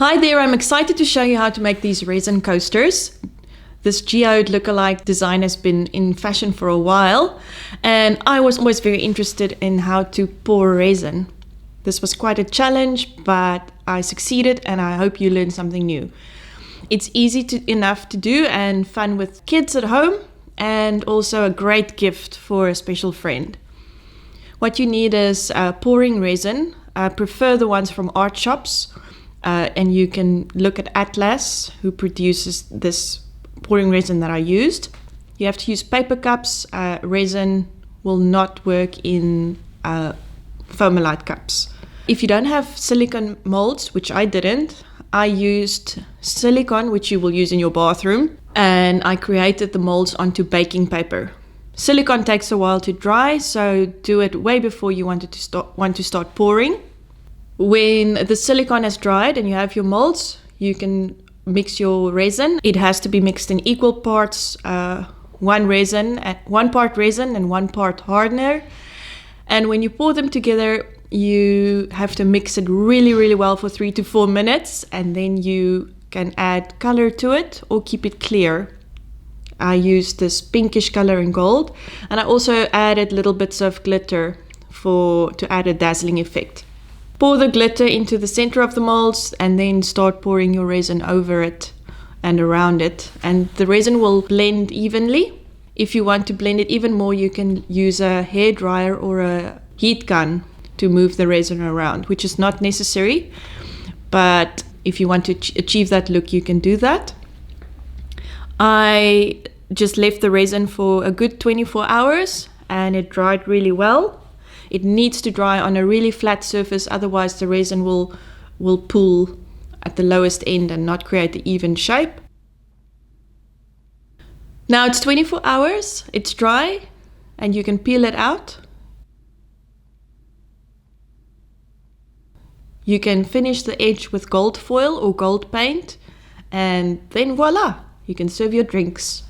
Hi there, I'm excited to show you how to make these resin coasters. This Geode lookalike design has been in fashion for a while, and I was always very interested in how to pour resin. This was quite a challenge, but I succeeded and I hope you learned something new. It's easy enough to do and fun with kids at home, and also a great gift for a special friend. What you need is pouring resin. I prefer the ones from art shops. And you can look at Atlas, who produces this pouring resin that I used. You have to use paper cups. Resin will not work in foamolite cups. If you don't have silicone molds, which I didn't, I used silicone, which you will use in your bathroom, and I created the molds onto baking paper. Silicone takes a while to dry, so do it way before you want to start pouring. When the silicone has dried and you have your molds, you can mix your resin. It has to be mixed in equal parts, one part resin and 1 part hardener. And when you pour them together, you have to mix it really, really well for 3 to 4 minutes, and then you can add color to it or keep it clear. I used this pinkish color in gold, and I also added little bits of glitter to add a dazzling effect. Pour the glitter into the center of the molds and then start pouring your resin over it and around it. And the resin will blend evenly. If you want to blend it even more, you can use a hairdryer or a heat gun to move the resin around, which is not necessary. But if you want to achieve that look, you can do that. I just left the resin for a good 24 hours and it dried really well. It needs to dry on a really flat surface, otherwise the resin will pool at the lowest end and not create the even shape. Now it's 24 hours, it's dry, and you can peel it out. You can finish the edge with gold foil or gold paint, and then voila, you can serve your drinks.